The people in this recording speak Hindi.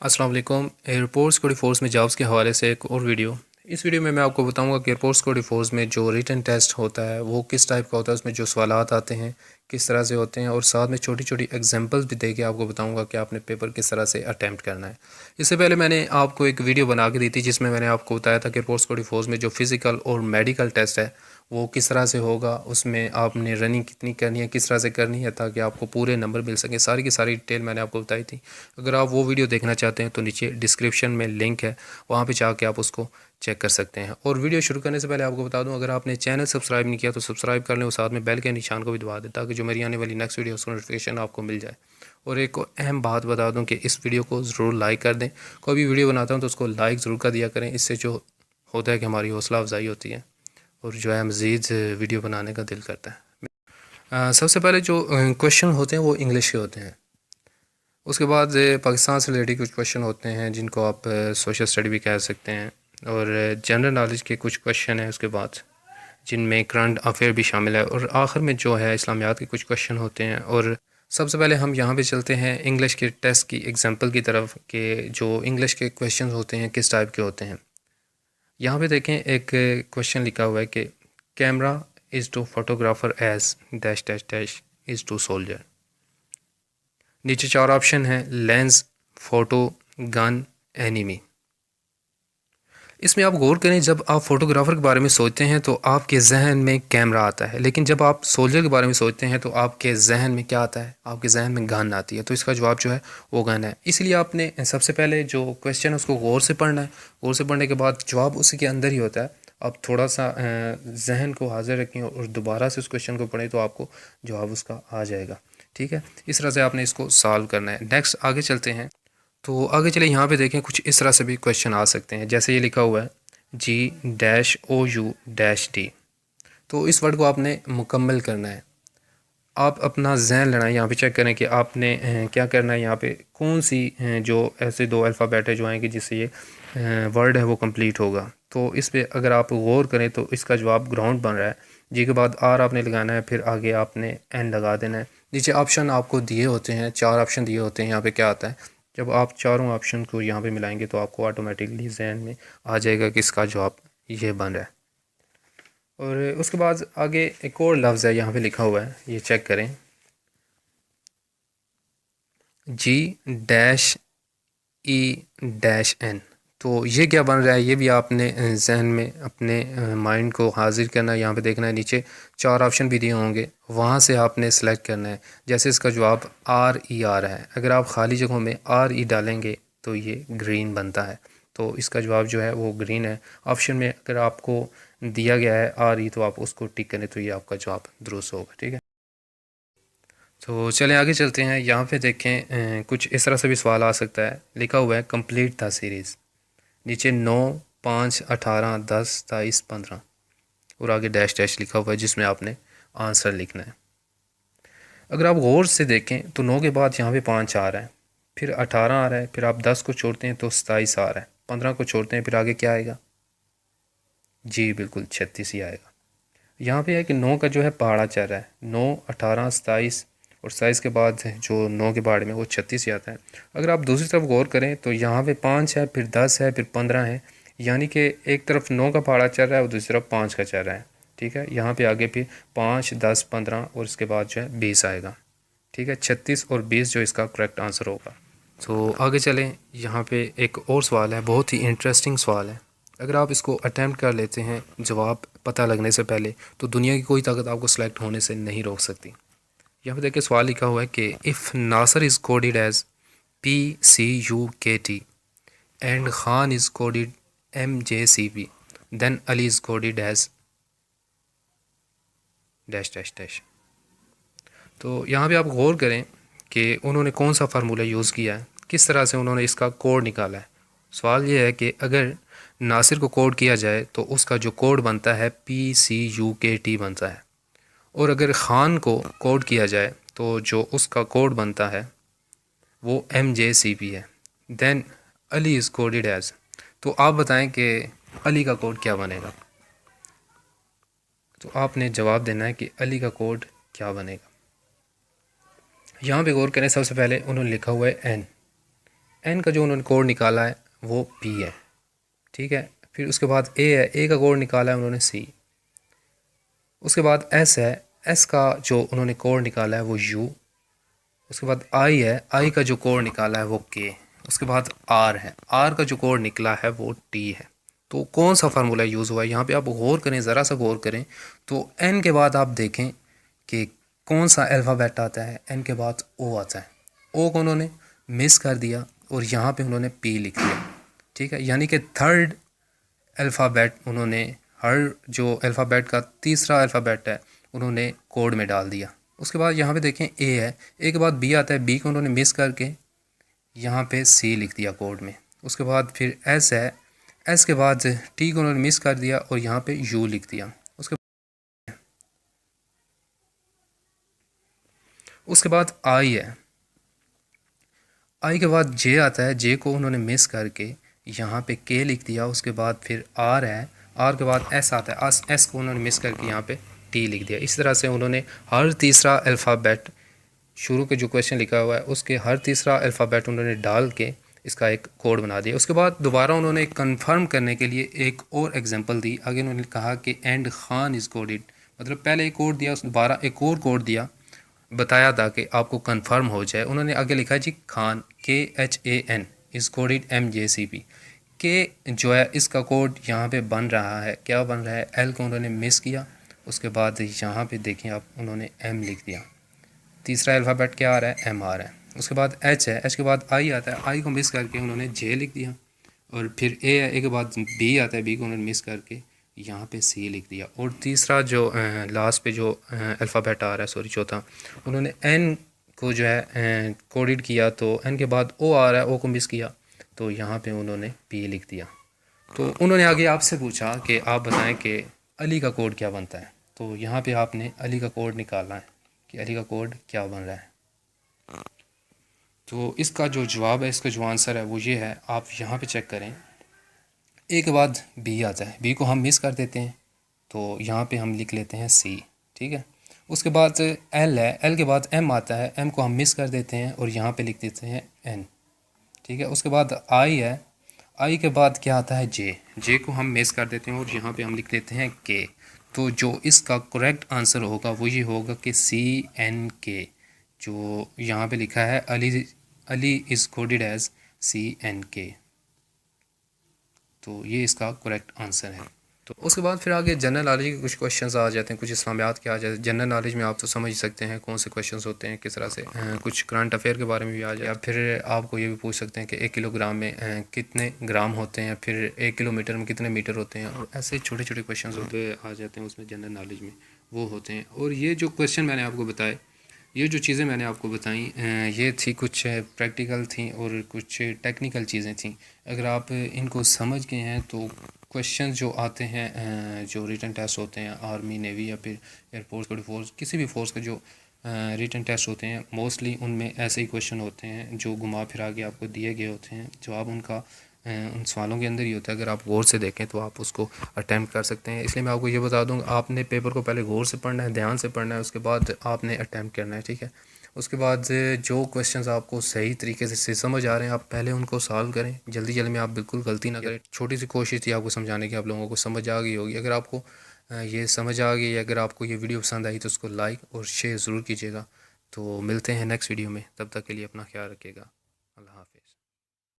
अस्सलाम वालेकुम। एयरपोर्ट सिक्योरिटी फोर्स में जॉब्स के हवाले से एक और वीडियो। इस वीडियो में मैं आपको बताऊंगा कि एयरपोर्ट सिक्योरिटी फोर्स में जो रिटन टेस्ट होता है वो किस टाइप का होता है, उसमें जो सवालात आते हैं किस तरह से होते हैं, और साथ में छोटी छोटी एग्जांपल्स भी दे के आपको बताऊंगा कि आपने पेपर किस तरह से अटैम्प्ट करना है। इससे पहले मैंने आपको एक वीडियो बना के दी थी जिसमें मैंने आपको बताया था कि एयरपोर्ट सिक्योरिटी फोर्स में जो फिज़िकल और मेडिकल टेस्ट है वो किस तरह से होगा, उसमें आपने रनिंग कितनी करनी है, किस तरह से करनी है, ताकि आपको पूरे नंबर मिल सकें। सारी की सारी डिटेल मैंने आपको बताई थी। अगर आप वो वीडियो देखना चाहते हैं तो नीचे डिस्क्रिप्शन में लिंक है, वहाँ पे जाके आप उसको चेक कर सकते हैं। और वीडियो शुरू करने से पहले आपको बता दूं, अगर आपने चैनल सब्सक्राइब नहीं किया तो सब्सक्राइब कर लें और साथ में बेल के निशान को भी दबा दें ताकि जो मेरी आने वाली नेक्स्ट वीडियो उसका नोटिफिकेशन आपको मिल जाए। और एक अहम बात बता दूं कि इस वीडियो को ज़रूर लाइक कर दें। कोई भी वीडियो बनाता हूं तो उसको लाइक ज़रूर कर दिया करें, इससे जो होता है कि हमारी हौसला अफजाई होती है और जो है मज़ीद वीडियो बनाने का दिल करता है। सबसे पहले जो क्वेश्चन होते हैं वो इंग्लिश के होते हैं। उसके बाद पाकिस्तान से रिलेटेड कुछ क्वेश्चन होते हैं जिनको आप सोशल स्टडी भी कह सकते हैं, और जनरल नॉलेज के कुछ क्वेश्चन हैं उसके बाद, जिनमें करंट अफेयर भी शामिल है, और आखिर में जो है इस्लामियात के कुछ क्वेश्चन होते हैं। और सबसे पहले हम यहाँ पे चलते हैं इंग्लिश के टेस्ट की एग्जांपल की तरफ कि जो इंग्लिश के क्वेश्चन होते हैं किस टाइप के होते हैं। यहाँ पे देखें, एक क्वेश्चन लिखा हुआ है कि camera is to photographer as dash dash dash is to soldier. नीचे चार ऑप्शन हैं: लेंस, फोटो, गन, एनिमी। इसमें आप गौर करें, जब आप फोटोग्राफर के बारे में सोचते हैं तो आपके जहन में कैमरा आता है, लेकिन जब आप सोल्जर के बारे में सोचते हैं तो आपके जहन में क्या आता है? आपके जहन में गन आती है। तो इसका जवाब जो है वो गन है। इसलिए आपने सबसे पहले जो क्वेश्चन है उसको गौर से पढ़ना है। गौर से पढ़ने के बाद जवाब उसी के अंदर ही होता है। आप थोड़ा सा जहन को हाजिर रखें और दोबारा से उस क्वेश्चन को पढ़ें तो आपको जवाब उसका आ जाएगा। ठीक है, इस तरह से आपने इसको सॉल्व करना है। नेक्स्ट आगे चलते हैं। तो आगे चले, यहाँ पे देखें कुछ इस तरह से भी क्वेश्चन आ सकते हैं, जैसे ये लिखा हुआ है G-OU-D। तो इस वर्ड को आपने मुकम्मल करना है। आप अपना जहन लड़ाएं, यहाँ पे चेक करें कि आपने क्या करना है। यहाँ पे कौन सी जो ऐसे दो अल्फ़ाबेट है जो आएंगे जिससे ये वर्ड है वो कंप्लीट होगा। तो इस पे अगर आप गौर करें तो इसका जवाब ग्राउंड बन रहा है। जी के बाद आर आपने लगाना है, फिर आगे आपने एन लगा देना है। नीचे ऑप्शन आपको दिए होते हैं, चार ऑप्शन दिए होते हैं। यहाँ पे क्या आता है, जब आप चारों ऑप्शन को यहाँ पे मिलाएंगे तो आपको ऑटोमेटिकली जहन में आ जाएगा कि इसका जवाब ये बन रहा है। और उसके बाद आगे एक और लफ्ज़ है यहाँ पे लिखा हुआ है, ये चेक करें, G-E-N। तो ये क्या बन रहा है, ये भी आपने जहन में अपने माइंड को हाजिर करना है। यहाँ पे देखना है, नीचे चार ऑप्शन भी दिए होंगे, वहाँ से आपने सेलेक्ट करना है। जैसे इसका जवाब RE आ रहा है, अगर आप खाली जगहों में RE डालेंगे तो ये ग्रीन बनता है। तो इसका जवाब जो है वो ग्रीन है। ऑप्शन में अगर आपको दिया गया है RE तो आप उसको टिक करें तो ये आपका जवाब दुरुस्त होगा। ठीक है, तो चलें आगे चलते हैं। यहाँ पे देखें, कुछ इस तरह से भी सवाल आ सकता है। लिखा हुआ है कंप्लीट द सीरीज़। नीचे 9, 5, 18, 10, 23, 15 और आगे डैश डैश लिखा हुआ है जिसमें आपने आंसर लिखना है। अगर आप गौर से देखें तो 9 के बाद यहाँ पे 5 आ रहा है, फिर 18 आ रहा है, फिर आप 10 को छोड़ते हैं तो 27 आ रहा है, 15 को छोड़ते हैं फिर आगे क्या आएगा? जी बिल्कुल 36 ही आएगा। यहाँ पे है कि 9 का जो है पहाड़ा चल रहा है, 9, 18, 27 और 27 के बाद जो 9 के पहाड़े में वो 36 ही आता है। अगर आप दूसरी तरफ गौर करें तो यहाँ पे 5 है, फिर 10 है, फिर 15 है, यानी कि एक तरफ 9 का पहाड़ा चल रहा है और दूसरी तरफ 5 का चल रहा है। ठीक है, यहाँ पे आगे फिर 5, 10, 15 और इसके बाद जो है 20 आएगा। ठीक है, 36 और 20 जो इसका करेक्ट आंसर होगा। तो आगे चलें, यहाँ पे एक और सवाल है, बहुत ही इंटरेस्टिंग सवाल है। अगर आप इसको अटैम्प्ट कर लेते हैं जवाब पता लगने से पहले, तो दुनिया की कोई ताकत आपको सेलेक्ट होने से नहीं रोक सकती। यहाँ पे देखिए सवाल लिखा हुआ है कि if Nasar is coded as PCUKT and Khan is coded MJCP, then Ali is coded as dash dash dash. तो यहाँ पे आप गौर करें कि उन्होंने कौन सा फार्मूला यूज़ किया है, किस तरह से उन्होंने इसका कोड निकाला है। सवाल ये है कि अगर नासिर को कोड किया जाए तो उसका जो कोड बनता है PCUKT बनता है, और अगर ख़ान को कोड किया जाए तो जो उसका कोड बनता है वो MJCP है। Then Ali is coded as. तो आप बताएं कि अली का कोड क्या बनेगा। तो आपने जवाब देना है कि अली का कोड क्या बनेगा। यहाँ पे गौर करें, सबसे पहले उन्होंने लिखा हुआ है एन का जो उन्होंने कोड निकाला है वो पी है, ठीक है। फिर उसके बाद ए है, ए का कोड निकाला है उन्होंने सी। उसके बाद एस है, एस का जो उन्होंने कोड निकाला है वो यू। उसके बाद आई है, आई का जो कोड निकाला है वो के। उसके बाद आर है, आर का जो कोड निकला है वो टी है। तो कौन सा फार्मूला यूज़ हुआ है यहाँ पे आप गौर करें, ज़रा सा गौर करें। तो एन के बाद आप देखें कि कौन सा अल्फ़ाबेट आता है, एन के बाद ओ आता है। ओ को उन्होंने मिस कर दिया और यहाँ पे उन्होंने पी लिख दिया, ठीक है। यानी कि थर्ड अल्फ़ाबेट उन्होंने, हर जो अल्फ़ाबेट का तीसरा अल्फ़ाबेट है उन्होंने कोड में डाल दिया। उसके बाद यहाँ पे देखें ए है, ए के बाद बी आता है, बी को उन्होंने मिस करके यहाँ पे सी लिख दिया कोड में। उसके बाद फिर एस है, एस के बाद टी को उन्होंने मिस कर दिया और यहाँ पे यू लिख दिया। उसके बाद आई है, आई के बाद जे आता है, जे को उन्होंने मिस करके यहाँ पे के लिख दिया। उसके बाद फिर आर है, आर के बाद एस आता है, एस को उन्होंने मिस करके यहाँ पे टी लिख दिया। इस तरह से उन्होंने हर तीसरा अल्फ़ाबेट, शुरू के जो क्वेश्चन लिखा हुआ है उसके हर तीसरा अल्फ़ाबेट उन्होंने डाल के इसका एक कोड बना दिया। उसके बाद दोबारा उन्होंने कंफर्म करने के लिए एक और एग्जांपल दी। आगे उन्होंने कहा कि एंड खान इज़ कोडेड, मतलब पहले एक कोड दिया, उसने दोबारा एक और कोड दिया, बताया था कि आपको कंफर्म हो जाए। उन्होंने आगे लिखा G Khan, KHAN is coded MJCP। के जो है इसका कोड यहाँ पे बन रहा है, क्या बन रहा है, एल को उन्होंने मिस किया। उसके बाद यहाँ पे देखें आप, उन्होंने एम लिख दिया। तीसरा अल्फ़ाबेट क्या आ रहा है, एम आ रहा है। उसके बाद एच है, एच के बाद आई आता है, आई को मिस करके उन्होंने जे लिख दिया। और फिर ए है, ए के बाद बी आता है, बी को उन्होंने मिस करके यहाँ पे सी लिख दिया। और तीसरा जो लास्ट पे जो अल्फ़ाबेट आ रहा है, सॉरी चौथा, उन्होंने एन को जो है कोडेड किया, तो एन के बाद ओ आ रहा है, ओ को मिस किया तो यहाँ पे उन्होंने पी लिख दिया। तो उन्होंने आगे आपसे पूछा कि आप बताएं कि अली का कोड क्या बनता है। तो यहाँ पे आपने अली का कोड निकालना है कि अली का कोड क्या बन रहा है। तो इसका जो जवाब है, इसका जो आंसर है वो ये है, आप यहाँ पे चेक करें। ए के बाद बी आता है, बी को हम मिस कर देते हैं तो यहाँ पे हम लिख लेते हैं सी, ठीक है। उसके बाद एल है, एल के बाद एम आता है, एम को हम मिस कर देते हैं और यहाँ पे लिख देते हैं एन, ठीक है। उसके बाद आई है, आई के बाद क्या आता है, जे, जे को हम मिस कर देते हैं और यहाँ पे हम लिख देते हैं के। तो जो इसका करेक्ट आंसर होगा वो ये होगा कि CNK, जो यहाँ पे लिखा है Ali is coded as CNK। तो ये इसका करेक्ट आंसर है। तो उसके बाद फिर आगे जनरल नॉलेज के कुछ क्वेश्चंस आ जाते हैं, कुछ इस्लामियात के आ जाते हैं। जनरल नॉलेज में आप तो समझ सकते हैं कौन से क्वेश्चंस होते हैं, किस तरह से कुछ करंट अफेयर के बारे में भी आ जाए। या फिर आपको ये भी पूछ सकते हैं कि 1 किलोग्राम में कितने ग्राम होते हैं, फिर 1 किलोमीटर में कितने मीटर होते हैं, और ऐसे छोटे छोटे क्वेश्चन होते आ जाते हैं उसमें, जनरल नॉलेज में वो होते हैं। और ये जो क्वेश्चन मैंने आपको बताए, ये जो चीज़ें मैंने आपको बताई, ये थी कुछ प्रैक्टिकल थी और कुछ टेक्निकल चीज़ें थी। अगर आप इनको समझ गए हैं तो क्वेश्चन जो आते हैं, जो रिटन टेस्ट होते हैं आर्मी, नेवी या फिर एयरफोर्स, कोई फोर्स, किसी भी फोर्स के जो रिटन टेस्ट होते हैं, मोस्टली उनमें ऐसे ही क्वेश्चन होते हैं जो घुमा फिरा के आपको दिए गए होते हैं। जवाब उनका उन सवालों के अंदर ही होता है। अगर आप गौर से देखें तो आप उसको अटैम्प्ट कर सकते हैं। इसलिए मैं आपको ये बता दूँगा, आपने पेपर को पहले गौर से पढ़ना है, ध्यान से पढ़ना है, उसके बाद आपने अटैम्प्ट करना है, ठीक है। उसके बाद जो क्वेश्चंस आपको सही तरीके से समझ आ रहे हैं, आप पहले उनको सॉल्व करें। जल्दी जल्दी में आप बिल्कुल गलती ना करें। छोटी सी कोशिश थी आपको समझाने की, आप लोगों को समझ आ गई होगी। अगर आपको ये समझ आ गई, अगर आपको ये वीडियो पसंद आई तो उसको लाइक और शेयर ज़रूर कीजिएगा। तो मिलते हैं नेक्स्ट वीडियो में, तब तक के लिए अपना ख्याल रखिएगा। अल्लाह हाफिज़।